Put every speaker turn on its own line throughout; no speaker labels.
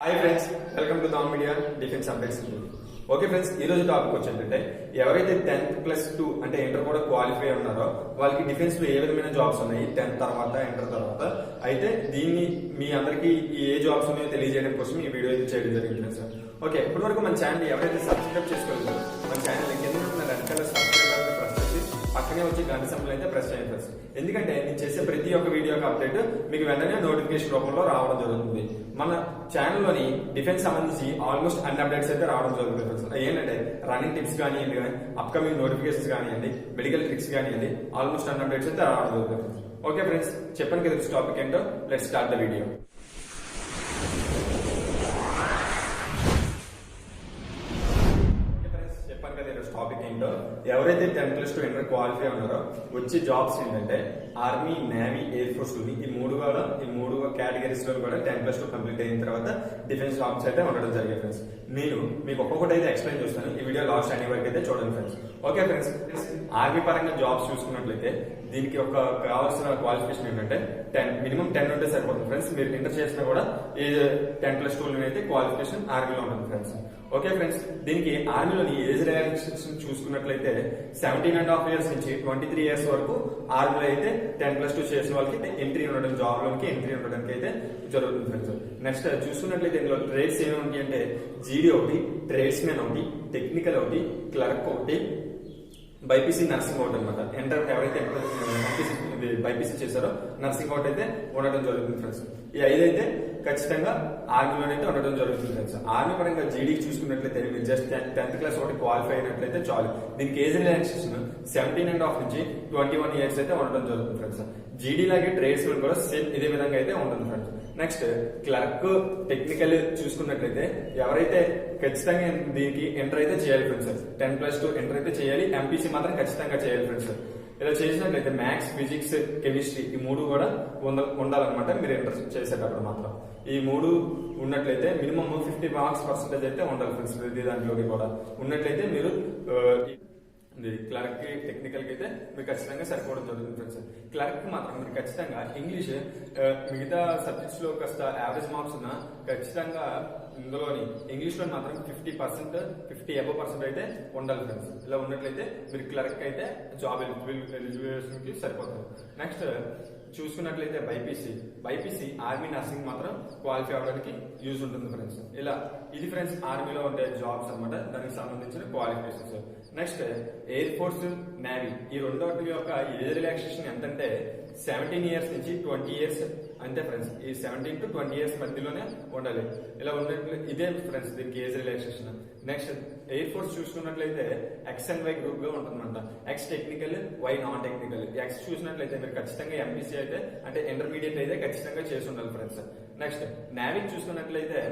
Hi friends, welcome to Dham media defence updates. Okay friends, ఈ రోజు topic వచ్చేటంటే ఎవరైతే 10th+2 అంటే ఇంటర్ కూడా క్వాలిఫై ఉన్నారో వాళ్ళకి డిఫెన్స్ లో ఏ విధమైన జాబ్స్ ఉన్నాయి 10th తర్వాత ఇంటర్ తర్వాత. అయితే దీన్ని మీ అందరికి ఏ జాబ్స్ ఉన్నాయో తెలియజేయడం కోసం ఈ వీడియో అయితే చేయడం జరిగింది ఫ్రెండ్స్. ఓకే, ఇప్పటి వరకు మన ఛానల్ ఎవరైతే సబ్స్క్రైబ్ చేసుకోలేదో మన ఛానల్ కింద ఉన్న red colour subscribe button press చేసి పక్కనే వచ్చి గంట సింబల్ అయితే ప్రెస్ చేయండి ఫ్రెండ్స్. ఎందుకంటే నేను చేసే ప్రతి ఒక్క వీడియో అప్డేట్ మీకు వెంటనే నోటిఫికేషన్ రూపంలో రావడం జరుగుతుంది. మన ఛానల్లోని డిఫెన్స్ సంబంధించి ఆల్మోస్ట్ అన్ని అప్డేట్స్ అయితే రావడం జరుగుతుంది ఫ్రెండ్స్. ఏంటంటే రన్నింగ్ టిప్స్ కానివ్వండి, అప్కమింగ్ నోటిఫికేషన్స్ కానివ్వండి, మెడికల్ ట్రిక్స్ కానివ్వండి, ఆల్మోస్ట్ అన్ని అప్డేట్స్ అయితే రావడం జరుగుతుంది. ఓకే ఫ్రెండ్స్, చెప్పండి కదా టాపిక్ ఏంటో, let's start the video. Topic ఏంటో, ఎవరైతే 10th+2 ఇంటర్ క్వాలిఫై ఉన్నారో వచ్చే జాబ్స్ ఏంటంటే ఆర్మీ, నేవీ, ఎయిర్ ఫోర్స్ ఈ మూడు కేటగిరీస్ లో కూడా 10th+2 కంప్లీట్ అయిన తర్వాత డిఫెన్స్ జాబ్స్ అయితే ఉండడం జరిగాయి ఫ్రెండ్స్. నేను మీకు ఒక్కొక్కటి అయితే ఎక్స్ప్లెయిన్ చేస్తాను. ఈ వీడియో లాస్ట్ అన్ని వరకు అయితే చూడండి ఫ్రెండ్స్. ఓకే ఫ్రెండ్స్, ఆర్మీ పరంగా జాబ్స్ చూసుకున్నట్లయితే దీనికి ఒక కావాల్సిన క్వాలిఫికేషన్ ఏంటంటే మినిమం 10 ఉంటే సరిపోతుంది ఫ్రెండ్స్. మీరు ఇంటర్ చేసినా కూడా ఈ 10th+2 అయితే క్వాలిఫికేషన్ ఆర్మీలో ఉంటుంది ఫ్రెండ్స్. ఓకే ఫ్రెండ్స్, దీనికి ఆర్మీలోని ఏజ్ రిలాక్సేషన్ చూసుకున్నట్లయితే 17.5 years నుంచి 23 years వరకు ఆర్మీలో అయితే 10th+2 చేసిన వాళ్ళకి ఎంట్రీ ఉండడం, జాబ్ లోకి ఎంట్రీ ఉండడానికి అయితే జరుగుతుంది ఫ్రెండ్స్. నెక్స్ట్ చూసుకున్నట్లయితే ఇందులో ట్రేడ్స్ ఏమిటి అంటే జీడీ ఒకటి, ట్రేడ్స్ మెన్ ఒకటి, టెక్నికల్ ఒకటి, క్లర్క్ ఒకటి, బైపీసీ నర్సింగ్ ఒకటి అనమాట. ఎవరైతే బైపీసీ చేశారో నర్సింగ్ ఒకటి అయితే ఉండడం జరుగుతుంది ఫ్రెండ్స్. ఈ 5 అయితే ఖచ్చితంగా ఆర్మీలోనైతే ఉండడం జరుగుతుంది ఫ్రెండ్స్. ఆర్మీ పరంగా జీడీ చూసుకున్నట్లయితే మీరు జస్ట్ 10th క్లాస్ ఒకటి క్వాలిఫై అయినట్లయితే చాలు. దీనికి ఏజ్ రిలాక్సేషన్ 17.5 నుంచి 21 years అయితే ఉండడం జరుగుతుంది ఫ్రెండ్స్. జీడీ లాగే ట్రేడ్స్ కూడా సేమ్ ఇదే విధంగా అయితే ఉంటుంది ఫ్రెండ్స్. నెక్స్ట్ క్లర్క్, టెక్నికల్ చూసుకున్నట్లయితే ఎవరైతే ఖచ్చితంగా దీనికి ఎంటర్ అయితే చేయాలి ఫ్రెండ్స్. 10th+2 ఎంటర్ అయితే చేయాలి. ఎంపీసీ మాత్రం ఖచ్చితంగా చేయాలి ఫ్రెండ్స్. ఇలా చేసినట్లయితే మ్యాథ్స్, ఫిజిక్స్, కెమిస్ట్రీ ఈ 3 కూడా ఉండాలన్నమాట మీరు ఎంటర్ చేసేటప్పుడు మాత్రం. ఈ 3 ఉన్నట్లయితే మినిమం 50 marks% అయితే ఉండాలి ఫ్రెండ్స్. ప్రతి దాంట్లోకి కూడా ఉన్నట్లయితే మీరు క్లర్క్ కి, టెక్నికల్ కి అయితే మీరు ఖచ్చితంగా సరిపోవడం జరుగుతుంది ఫ్రెండ్స్. క్లర్క్ కి మాత్రం మీరు ఖచ్చితంగా ఇంగ్లీష్ మిగతా సబ్జెక్ట్స్ లో కాస్త యావరేజ్ మార్క్స్ ఉన్న ఖచ్చితంగా ఇందులోని ఇంగ్లీష్ లో మాత్రం 50% above అయితే ఉండాలి ఫ్రెండ్స్. ఇలా ఉన్నట్లయితే మీరు క్లర్క్ అయితే జాబ్ ఎలిజిబిలిటీ కి సరిపోతుంది. నెక్స్ట్ చూసుకున్నట్లయితే బైపీసీ ఆర్మీ నర్సింగ్ మాత్రం క్వాలిఫై అవ్వడానికి యూజ్ ఉంటుంది ఫ్రెండ్స్. ఇలా ఇది ఫ్రెండ్స్ ఆర్మీలో ఉండే జాబ్స్ అనమాట, దానికి సంబంధించిన qualifications. Next air force, navy ఈ రెండోటి యొక్క ఏజ్ రిలాక్సేషన్ ఎంతంటే 17 years నుంచి 20 years అంతే ఫ్రెండ్స్. ఈ 17 to 20 years మధ్యలోనే ఉండాలి. ఇలా ఉన్నట్లు ఇదే ఫ్రెండ్స్ దీనికి age relaxation. Next air force చూసుకున్నట్లయితే ఎక్స్ అండ్ వై గ్రూప్ గా ఉంటుందంట. X technical, Y non technical. X చూసినట్లయితే మీరు ఖచ్చితంగా ఎంపీసీ అయితే అంటే ఇంటర్మీడియట్ అయితే ఖచ్చితంగా చేసి ఉండాలి ఫ్రెండ్స్. నెక్స్ట్ నేవీ చూసుకున్నట్లయితే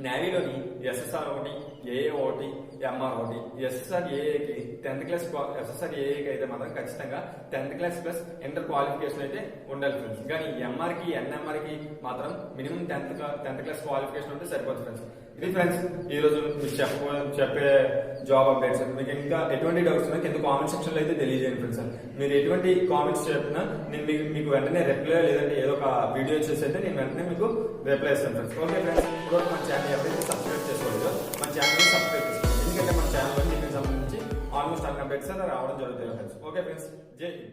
నేవీలోని ఎస్ఎస్ఆర్ ఒకటి, ఏఏ ఒకటి, ఎంఆర్ ఒకటి. ఎస్ఎస్ఆర్ ఏఏకి 10th క్లాస్ ఎస్ఎస్ఆర్ ఏఏకి అయితే మాత్రం ఖచ్చితంగా 10th class plus inter qualification అయితే ఉండాలి ఫ్రెండ్స్. కానీ ఎంఆర్ కి, ఎన్ఎంఆర్ కి మాత్రం మినిమం 10th క్లాస్ క్వాలిఫికేషన్ ఉంటే సరిపోతుంది ఫ్రెండ్స్. ఇది ఫ్రెండ్స్ ఈ రోజు మీకు చెప్పే జాబ్ అప్డేట్స్. మీకు ఇంకా ఎటువంటి డౌట్స్ ఉన్నా కింద కామెంట్ సెక్షన్ లో అయితే తెలియజేయండి ఫ్రెండ్స్. మీరు ఎటువంటి కామెంట్స్ చెప్పినా నేను మీకు వెంటనే రిప్లై లేదంటే ఏదో ఒక వీడియో చేసి అయితే నేను వెంటనే మీకు రిప్లై ఇస్తాను ఫ్రెండ్స్. ఓకే ఫ్రెండ్స్, ఇప్పుడు మన ఛానల్ ఎవరైతే సబ్స్క్రైబ్ చేసుకోలేదో మన ఛానల్ సబ్స్క్రైబ్ చేసుకోండి. ఎందుకంటే మన ఛానల్ దీనికి సంబంధించి ఆల్మోస్ట్ అన్ని అప్డేట్స్ రావడం జరుగుతాయి ఫ్రెండ్స్. ఓకే ఫ్రెండ్స్, జై హింద్.